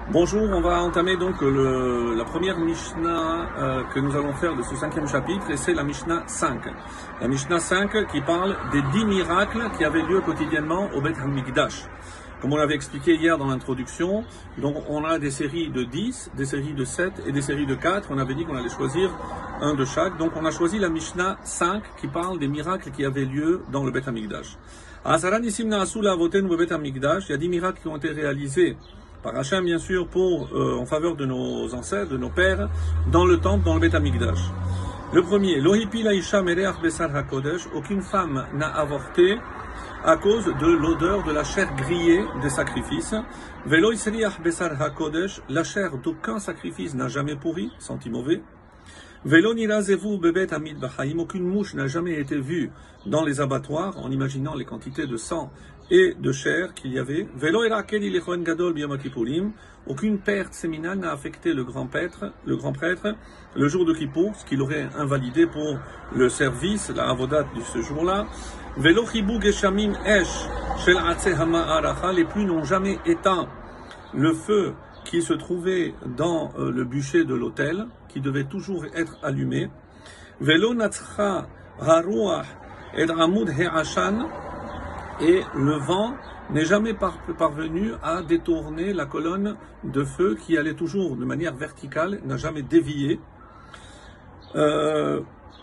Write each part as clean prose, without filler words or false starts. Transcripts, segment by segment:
Bonjour, on va entamer donc la première Mishnah que nous allons faire de ce 5e chapitre, et c'est la Mishnah 5. La Mishnah 5 qui parle des 10 miracles qui avaient lieu quotidiennement au Beth HaMikdash. Comme on l'avait expliqué hier dans l'introduction, donc on a des séries de 10, des séries de 7 et des séries de 4. On avait dit qu'on allait choisir un de chaque. Donc on a choisi la Mishnah 5 qui parle des miracles qui avaient lieu dans le Beth HaMikdash. Il y a 10 miracles qui ont été réalisés par Hachem, bien sûr, en faveur de nos ancêtres, de nos pères, dans le temple, dans le Beth HaMikdash. Le premier, Lohipi laïcha mereach besar hakodesh, aucune femme n'a avorté à cause de l'odeur de la chair grillée des sacrifices. Velo isriach besar hakodesh, la chair d'aucun sacrifice n'a jamais pourri, senti mauvais. Velo nirazevu bebet amid bahaim, aucune mouche n'a jamais été vue dans les abattoirs, en imaginant les quantités de sang et de chair qu'il y avait. Velo erakel ilechoen gadol biyom kippurim, aucune perte séminale n'a affecté le grand prêtre le jour de Kippour, ce qui l'aurait invalidé pour le service, la avodat de ce jour-là. Velo chibu geshamim esh shel atze hama'aracha, les pluies n'ont jamais éteint le feu qui se trouvait dans le bûcher de l'autel, qui devait toujours être allumé. Velo natzcha haruach et amud he'ashan, et le vent n'est jamais parvenu à détourner la colonne de feu qui allait toujours de manière verticale, n'a jamais dévié.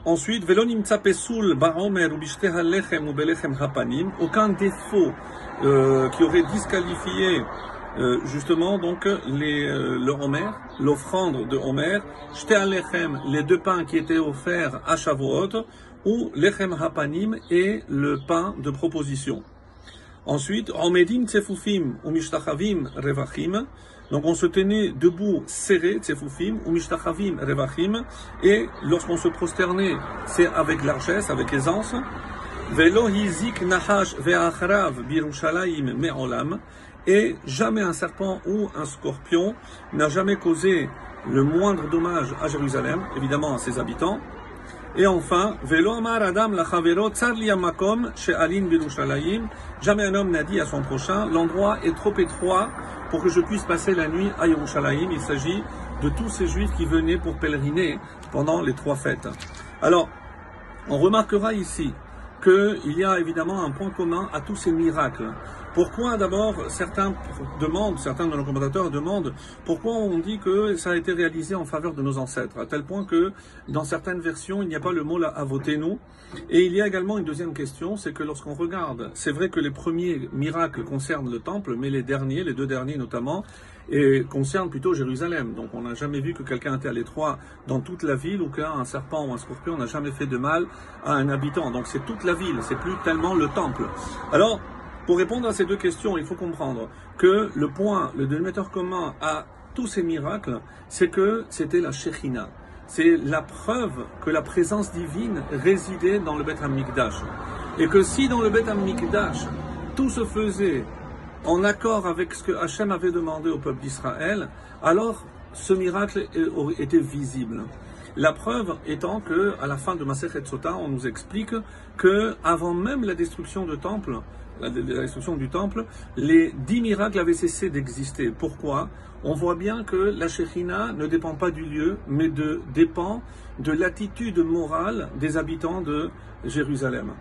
Ensuite, velo nimtza pesul ba'omer u bishte halechem u belechem hapanim, aucun défaut qui aurait disqualifié justement donc le Homer, l'offrande de Homer, shte halechem, les deux pains qui étaient offerts à Shavuot, ou lechem hapanim et le pain de proposition. Ensuite, omedim tsefufim ou mishtachavim revachim, donc on se tenait debout serré, tsefufim ou mishtachavim revachim, et lorsqu'on se prosternait, c'est avec largesse, avec aisance. Velo hizik nahash ve'achrav birushalayim me'olam, et jamais un serpent ou un scorpion n'a jamais causé le moindre dommage à Jérusalem, évidemment à ses habitants. Et enfin, Velo amar adam lachavero tsar li hamakom she'alin birushalayim, jamais un homme n'a dit à son prochain, l'endroit est trop étroit pour que je puisse passer la nuit à Yerushalayim. Il s'agit de tous ces juifs qui venaient pour pèleriner pendant les 3 fêtes. Alors, on remarquera ici qu'il y a évidemment un point commun à tous ces miracles. Pourquoi d'abord certains de nos commentateurs demandent pourquoi on dit que ça a été réalisé en faveur de nos ancêtres, à tel point que dans certaines versions il n'y a pas le mot là à voter nous. Et il y a également une deuxième question, c'est que lorsqu'on regarde, c'est vrai que les premiers miracles concernent le temple, mais les deux derniers notamment, et concernent plutôt Jérusalem. Donc on n'a jamais vu que quelqu'un était à l'étroit dans toute la ville, ou qu'un serpent ou un scorpion n'a jamais fait de mal à un habitant. Donc c'est toute la ville, c'est plus tellement le temple. Alors, pour répondre à ces deux questions, il faut comprendre que le dénominateur commun à tous ces miracles, c'est que c'était la Shekhinah. C'est la preuve que la présence divine résidait dans le Beth HaMikdash. Et que si dans le Beth HaMikdash, tout se faisait en accord avec ce que Hachem avait demandé au peuple d'Israël, alors ce miracle était visible. La preuve étant que, à la fin de Masechet Sota, on nous explique que, avant même la destruction du temple, les 10 miracles avaient cessé d'exister. Pourquoi? On voit bien que la Shekhinah ne dépend pas du lieu, mais dépend de l'attitude morale des habitants de Jérusalem.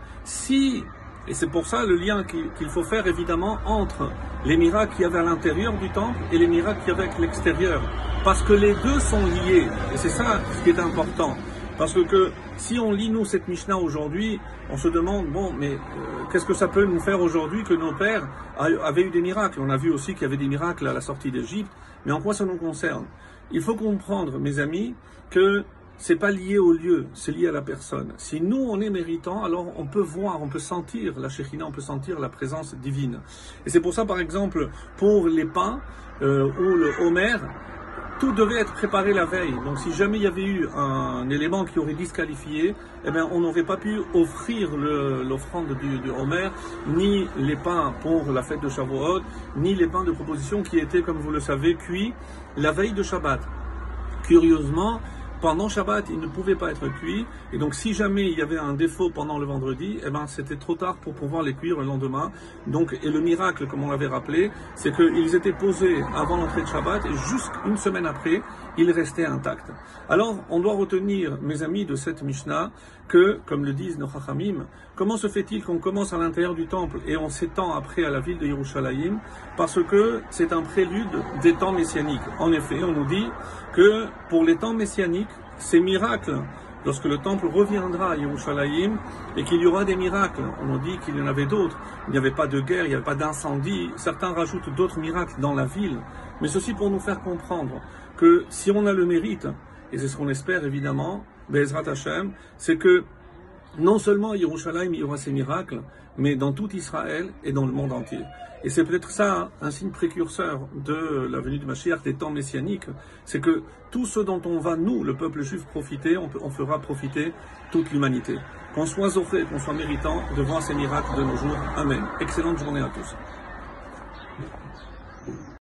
Et c'est pour ça le lien qu'il faut faire évidemment entre les miracles qu'il y avait à l'intérieur du temple et les miracles qu'il y avait à l'extérieur. Parce que les deux sont liés. Et c'est ça ce qui est important. Parce que si on lit nous cette Mishnah aujourd'hui, on se demande, qu'est-ce que ça peut nous faire aujourd'hui que nos pères avaient eu des miracles? On a vu aussi qu'il y avait des miracles à la sortie d'Égypte, mais en quoi ça nous concerne? Il faut comprendre, mes amis, que c'est pas lié au lieu, c'est lié à la personne. Si nous, on est méritant, alors on peut voir, on peut sentir la Shekhinah, on peut sentir la présence divine. Et c'est pour ça, par exemple, pour les pains ou le Homer, tout devait être préparé la veille. Donc si jamais il y avait eu un élément qui aurait disqualifié, on n'aurait pas pu offrir l'offrande du Homer, ni les pains pour la fête de Shavuot, ni les pains de proposition qui étaient, comme vous le savez, cuits la veille de Shabbat. Curieusement, pendant Shabbat, il ne pouvait pas être cuit. Et donc, si jamais il y avait un défaut pendant le vendredi, eh ben, c'était trop tard pour pouvoir les cuire le lendemain. Donc, et le miracle, comme on l'avait rappelé, c'est qu'ils étaient posés avant l'entrée de Shabbat et jusqu'une semaine après, ils restaient intacts. Alors, on doit retenir, mes amis, de cette Mishnah, que, comme le disent nos Chachamim, comment se fait-il qu'on commence à l'intérieur du temple et on s'étend après à la ville de Yerushalayim? Parce que c'est un prélude des temps messianiques. En effet, on nous dit que pour les temps messianiques, ces miracles, lorsque le temple reviendra à Yerushalayim et qu'il y aura des miracles, on nous dit qu'il y en avait d'autres. Il n'y avait pas de guerre, il n'y avait pas d'incendie. Certains rajoutent d'autres miracles dans la ville. Mais ceci pour nous faire comprendre que si on a le mérite, et c'est ce qu'on espère évidemment, Be'ezrat Hashem, c'est que non seulement à Yerushalayim il y aura ces miracles, mais dans tout Israël et dans le monde entier. Et c'est peut-être ça un signe précurseur de la venue du Mashiach, des temps messianiques, c'est que tout ce dont on va, nous, le peuple juif, profiter, on fera profiter toute l'humanité. Qu'on soit zoché, qu'on soit méritant de voir ces miracles de nos jours. Amen. Excellente journée à tous.